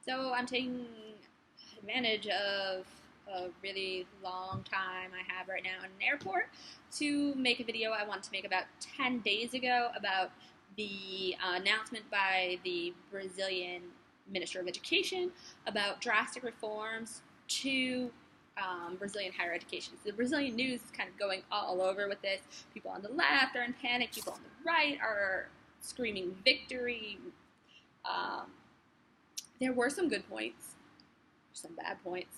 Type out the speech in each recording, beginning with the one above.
So I'm taking advantage of a really long time I have right now in an airport to make a video I wanted to make about 10 days ago about the announcement by the Brazilian Minister of Education about drastic reforms to Brazilian higher education. So the Brazilian news is kind of going all over with this. People on the left are in panic, people on the right are screaming victory. Um, there were some good points, some bad points,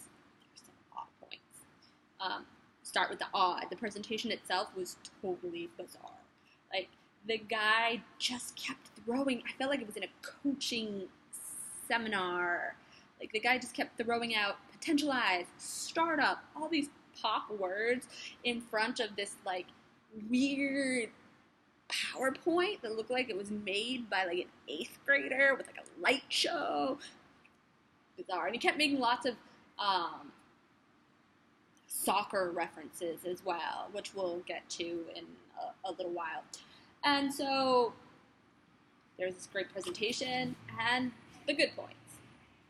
some odd points. Start with the odd. The presentation itself was totally bizarre. Like, the guy just kept throwing, I felt like it was in a coaching seminar. Like, the guy just kept throwing out potentialize, startup, all these pop words in front of this, like, weird PowerPoint that looked like it was made by, like, an 8th grader with, like, a light show. Bizarre. And he kept making lots of soccer references as well, which we'll get to in a little while. And so there's this great presentation and the good points.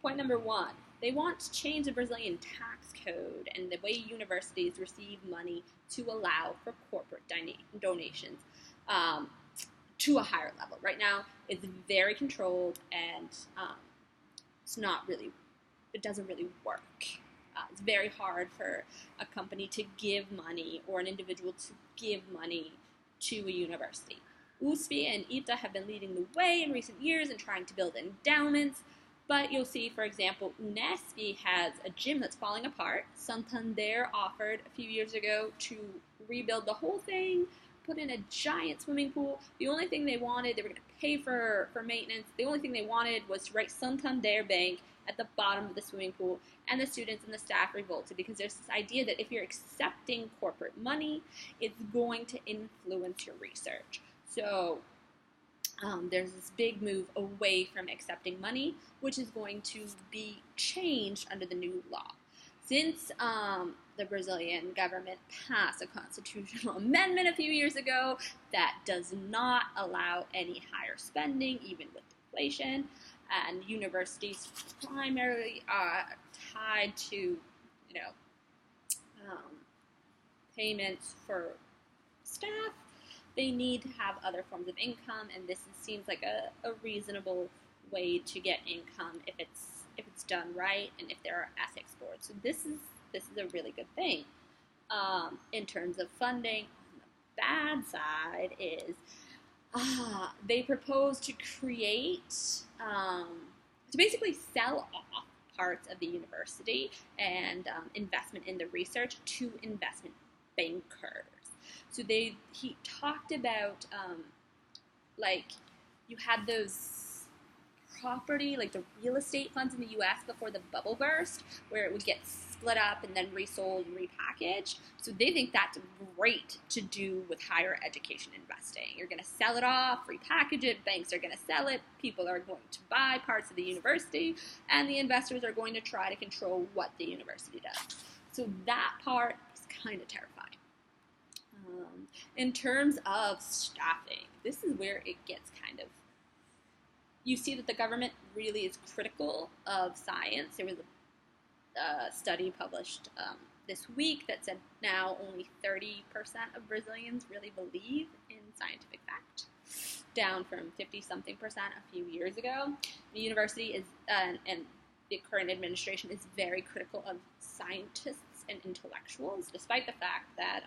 Point number one, they want to change the Brazilian tax code and the way universities receive money to allow for corporate donations to a higher level. Right now, it's very controlled and it's not really, it doesn't really work. It's very hard for a company to give money or an individual to give money to a university. USP and ITA have been leading the way in recent years in trying to build endowments, but you'll see, for example, Unesp has a gym that's falling apart. Santander offered a few years ago to rebuild the whole thing, put in a giant swimming pool. The only thing they wanted, they were going to pay for maintenance. The only thing they wanted was to write Santander Bank at the bottom of the swimming pool, and the students and the staff revolted because there's this idea that if you're accepting corporate money, it's going to influence your research. So there's this big move away from accepting money, which is going to be changed under the new law. Since the Brazilian government passed a constitutional amendment a few years ago that does not allow any higher spending, even with inflation, and universities primarily are tied to, payments for staff, they need to have other forms of income, and this seems like a reasonable way to get income if it's done right and if there are ethics boards. So this is a really good thing. In terms of funding, on the bad side is they propose to create, to basically sell off parts of the university and investment in the research to investment bankers. So he talked about like you had those property, like the real estate funds in the U.S. before the bubble burst, where it would get split up and then resold and repackaged. So they think that's great to do with higher education investing. You're going to sell it off, repackage it, banks are going to sell it, people are going to buy parts of the university, and the investors are going to try to control what the university does. So that part is kind of terrifying. In terms of staffing, this is where it gets kind of, you see that the government really is critical of science. There was a study published this week that said now only 30% of Brazilians really believe in scientific fact, down from 50-something% a few years ago. The university is, and the current administration is very critical of scientists and intellectuals, despite the fact that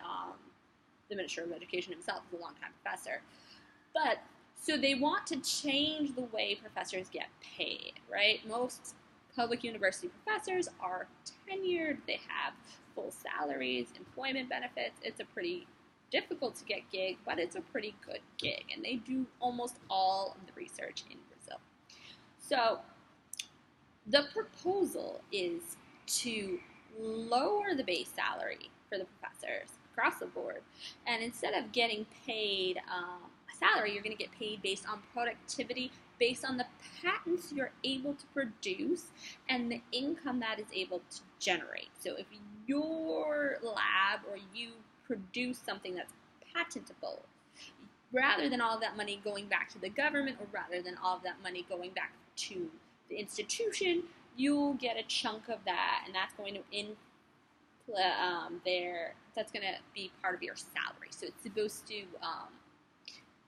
the Minister of Education himself is a longtime professor. But so they want to change the way professors get paid, right? Most public university professors are tenured. They have full salaries, employment benefits. It's a pretty difficult to get gig, but it's a pretty good gig. And they do almost all of the research in Brazil. So the proposal is to lower the base salary for the professors across the board. And instead of getting paid a salary, you're going to get paid based on productivity, based on the patents you're able to produce and the income that is able to generate. So if your lab or you produce something that's patentable, rather than all of that money going back to the government or rather than all of that money going back to the institution, you'll get a chunk of that, and that's going to that's going to be part of your salary. So it's supposed to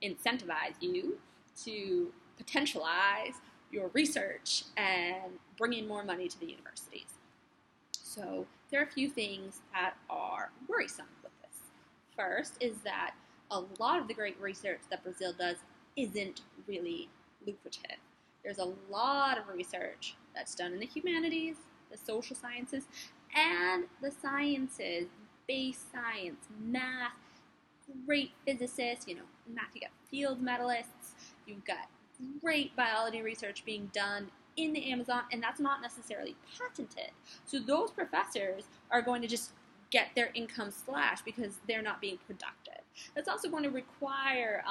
incentivize you to potentialize your research and bring in more money to the universities. So there are a few things that are worrisome with this. First is that a lot of the great research that Brazil does isn't really lucrative. There's a lot of research that's done in the humanities, the social sciences, and the sciences, base science, math, great physicists, in math you got field medalists, you've got great biology research being done in the Amazon, and that's not necessarily patented. So those professors are going to just get their income slashed because they're not being productive. That's also going to require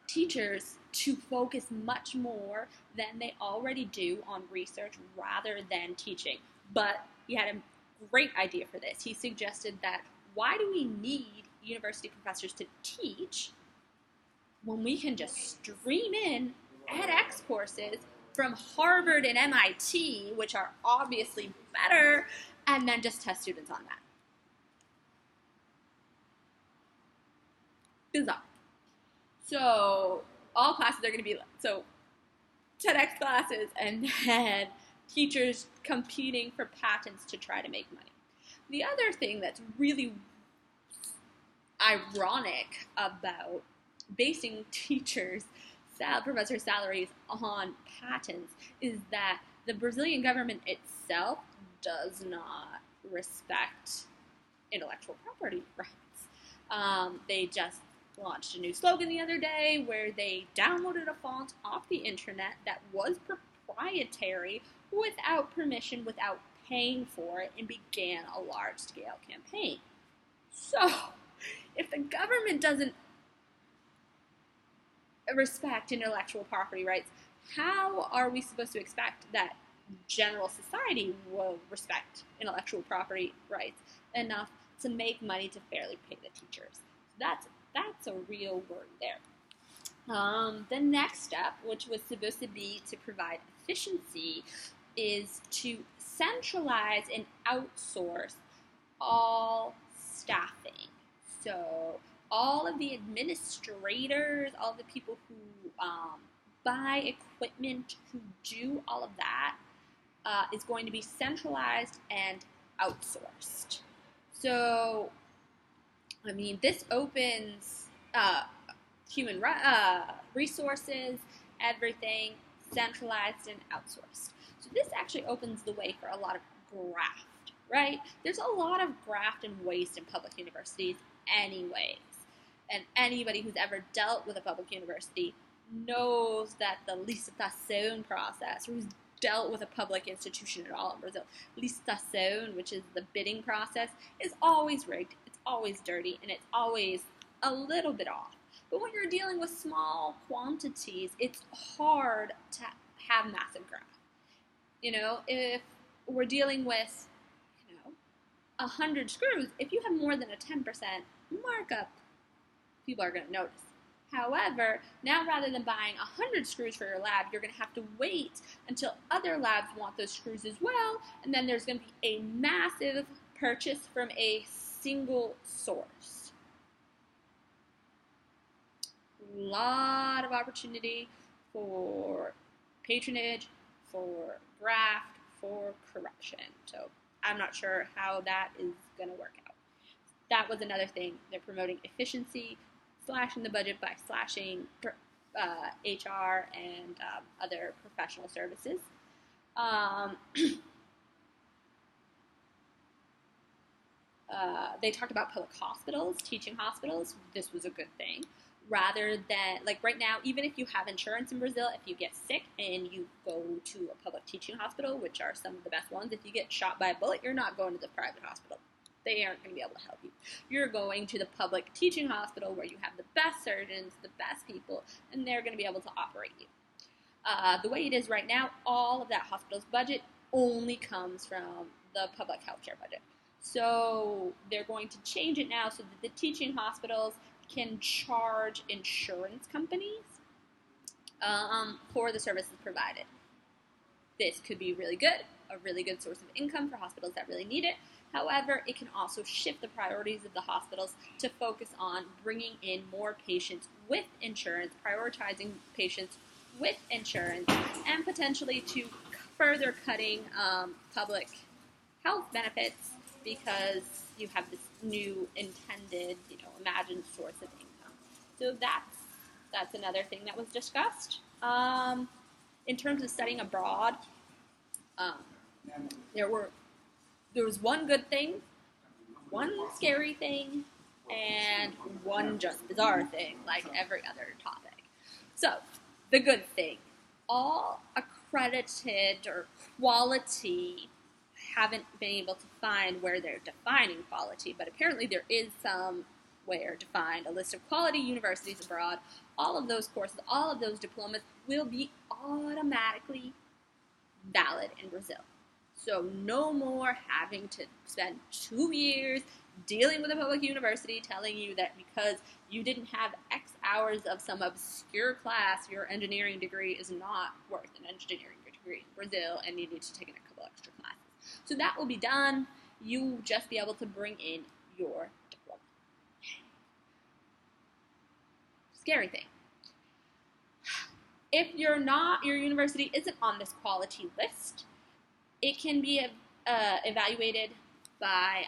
teachers to focus much more than they already do on research rather than teaching. But he had a great idea for this. He suggested that why do we need university professors to teach when we can just stream in edX courses from Harvard and MIT, which are obviously better, and then just test students on that. Bizarre. So all classes are going to be TEDx classes, and then teachers competing for patents to try to make money. The other thing that's really ironic about basing professor salaries on patents is that the Brazilian government itself does not respect intellectual property rights. They just launched a new slogan the other day where they downloaded a font off the internet that was proprietary without permission, without paying for it, and began a large-scale campaign. So, if the government doesn't respect intellectual property rights, how are we supposed to expect that general society will respect intellectual property rights enough to make money to fairly pay the teachers? That's a real worry there. The next step, which was supposed to be to provide efficiency, is to centralize and outsource all staffing. So all of the administrators, all of the people who buy equipment, who do all of that, is going to be centralized and outsourced. So, this opens human resources, everything centralized and outsourced. So this actually opens the way for a lot of graft, right? There's a lot of graft and waste in public universities anyways. And anybody who's ever dealt with a public university knows that the licitação process, or who's dealt with a public institution at all in Brazil, licitação, which is the bidding process, is always rigged, it's always dirty, and it's always a little bit off. But when you're dealing with small quantities, it's hard to have massive graft. If we're dealing with, 100 screws, if you have more than a 10% markup, people are going to notice. However, now rather than buying 100 screws for your lab, you're going to have to wait until other labs want those screws as well, and then there's going to be a massive purchase from a single source. A lot of opportunity for patronage, for graft, for corruption. So I'm not sure how that is going to work out. That was another thing. They're promoting efficiency, slashing the budget by slashing HR and other professional services. They talked about public hospitals, teaching hospitals. This was a good thing. Rather than, right now, even if you have insurance in Brazil, if you get sick and you go to a public teaching hospital, which are some of the best ones, if you get shot by a bullet, you're not going to the private hospital. They aren't going to be able to help you. You're going to the public teaching hospital where you have the best surgeons, the best people, and they're going to be able to operate you. The way it is right now, all of that hospital's budget only comes from the public healthcare budget. So they're going to change it now so that the teaching hospitals can charge insurance companies for the services provided. This could be really good, a really good source of income for hospitals that really need it. However, it can also shift the priorities of the hospitals to focus on bringing in more patients with insurance, prioritizing patients with insurance, and potentially to further cutting public health benefits because you have this new intended, imagined source of income. So that's another thing that was discussed. In terms of studying abroad, there was one good thing, one scary thing, and one just bizarre thing, like every other topic. So, the good thing. All accredited or quality haven't been able to find where they're defining quality, but apparently there is some where to find a list of quality universities abroad. All of those courses, all of those diplomas will be automatically valid in Brazil. So no more having to spend 2 years dealing with a public university telling you that because you didn't have X hours of some obscure class, your engineering degree is not worth an engineering degree in Brazil and you need to take a couple extra classes. So that will be done. You will just be able to bring in your diploma. Scary thing. If your university isn't on this quality list, it can be evaluated by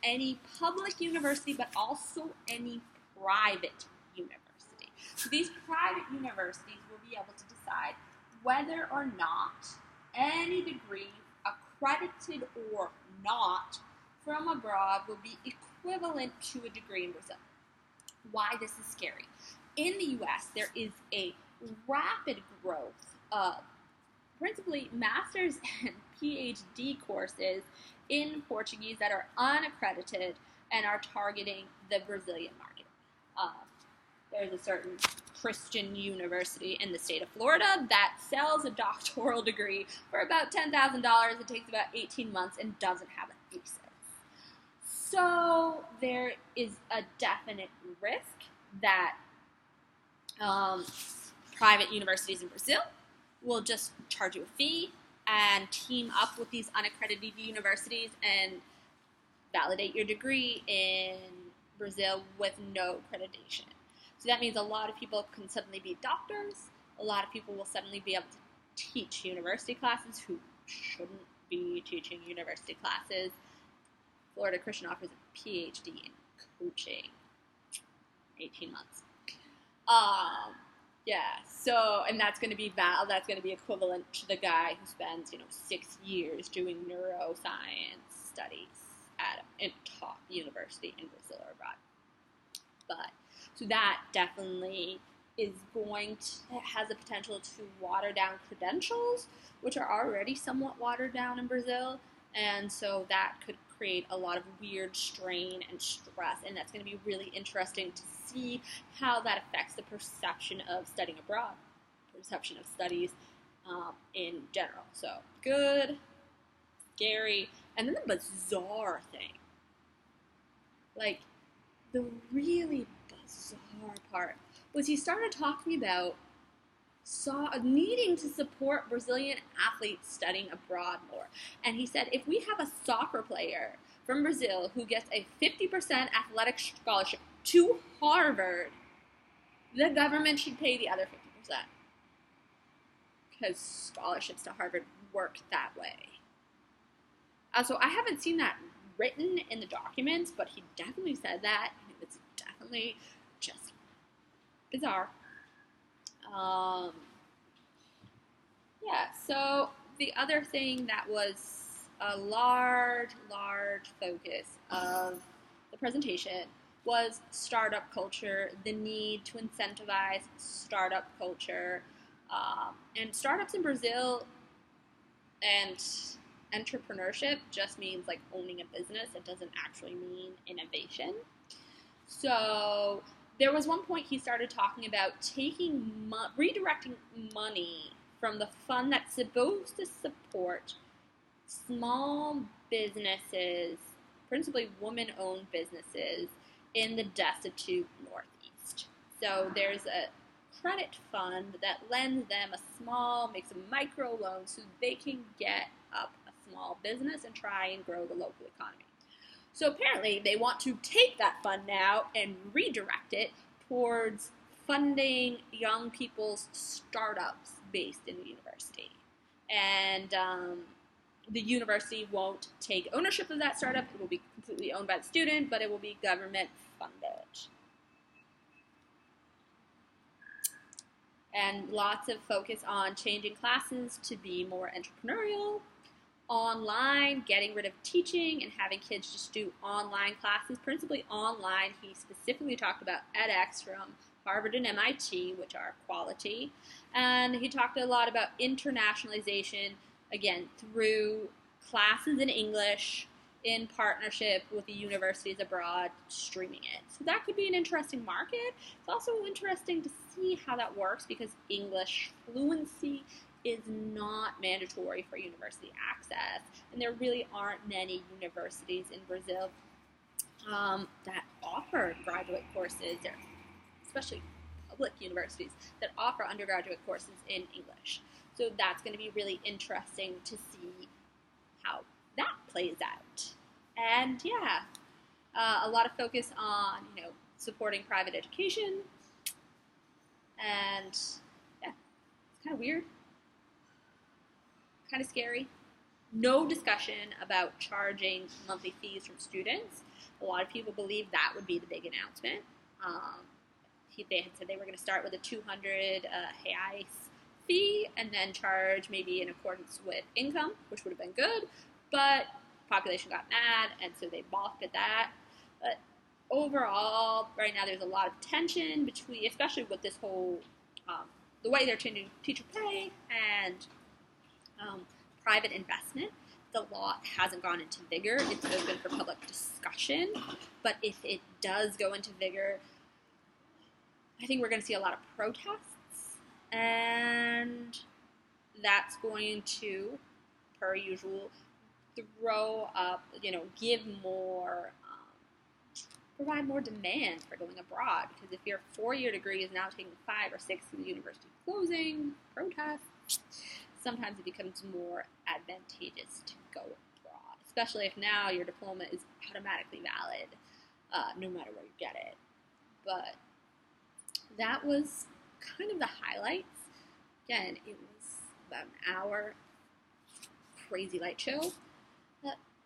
any public university, but also any private university. So these private universities will be able to decide whether or not any degree, accredited or not, from abroad will be equivalent to a degree in Brazil. Why this is scary. In the U.S., there is a rapid growth of principally master's and PhD courses in Portuguese that are unaccredited and are targeting the Brazilian market. There's a certain Christian university in the state of Florida that sells a doctoral degree for about $10,000. It takes about 18 months and doesn't have a thesis. So there is a definite risk that private universities in Brazil will just charge you a fee and team up with these unaccredited universities and validate your degree in Brazil with no accreditation. So that means a lot of people can suddenly be doctors. A lot of people will suddenly be able to teach university classes who shouldn't be teaching university classes. Florida Christian offers a PhD in coaching. 18 months. And that's going to be that's going to be equivalent to the guy who spends 6 years doing neuroscience studies at a top university in Brazil or abroad. But so that definitely is has the potential to water down credentials, which are already somewhat watered down in Brazil, and so that could create a lot of weird strain and stress, and that's going to be really interesting to see how that affects the perception of studying abroad, perception of studies in general. So good, scary, and then the bizarre thing. Like, the really bizarre part was he started talking about needing to support Brazilian athletes studying abroad more. And he said, if we have a soccer player from Brazil who gets a 50% athletic scholarship to Harvard, the government should pay the other 50%. Because scholarships to Harvard work that way. So I haven't seen that written in the documents, but he definitely said that. It's definitely just bizarre. So the other thing that was a large focus of the presentation was startup culture, the need to incentivize startup culture, and startups in Brazil and entrepreneurship just means like owning a business. It doesn't actually mean innovation. So there was one point he started talking about redirecting money from the fund that's supposed to support small businesses, principally women-owned businesses, in the destitute Northeast. So there's a credit fund that lends them makes a micro loan so they can get up a small business and try and grow the local economy. So apparently they want to take that fund now and redirect it towards funding young people's startups based in the university. And the university won't take ownership of that startup. It will be completely owned by the student, but it will be government funded. And lots of focus on changing classes to be more entrepreneurial, online, getting rid of teaching and having kids just do online classes, principally online. He specifically talked about edX from Harvard and MIT, which are quality. And he talked a lot about internationalization, again, through classes in English in partnership with the universities abroad streaming it. So that could be an interesting market. It's also interesting to see how that works because English fluency is not mandatory for university access, and there really aren't many universities in Brazil that offer graduate courses, especially public universities that offer undergraduate courses in English. So that's going to be really interesting to see how that plays out. And yeah, a lot of focus on supporting private education, and yeah, it's kind of weird. Kind of scary. No discussion about charging monthly fees from students. A lot of people believe that would be the big announcement. They had said they were going to start with a 200 reais fee and then charge maybe in accordance with income, which would have been good, but population got mad, and so they balked at that. But overall, right now there's a lot of tension between, especially with this whole, the way they're changing teacher pay and private investment. The law hasn't gone into vigor. It's open for public discussion, but if it does go into vigor, I think we're going to see a lot of protests, and that's going to, per usual, throw up, give more, provide more demand for going abroad, because if your 4-year degree is now taking 5 or 6 in the university closing, protests, sometimes it becomes more advantageous to go abroad, especially if now your diploma is automatically valid, no matter where you get it. But that was kind of the highlights. Again, it was about an hour, crazy light show.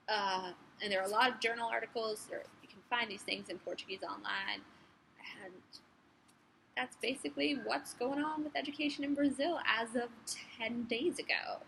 And there are a lot of journal articles. You can find these things in Portuguese online. And that's basically what's going on with education in Brazil as of 10 days ago.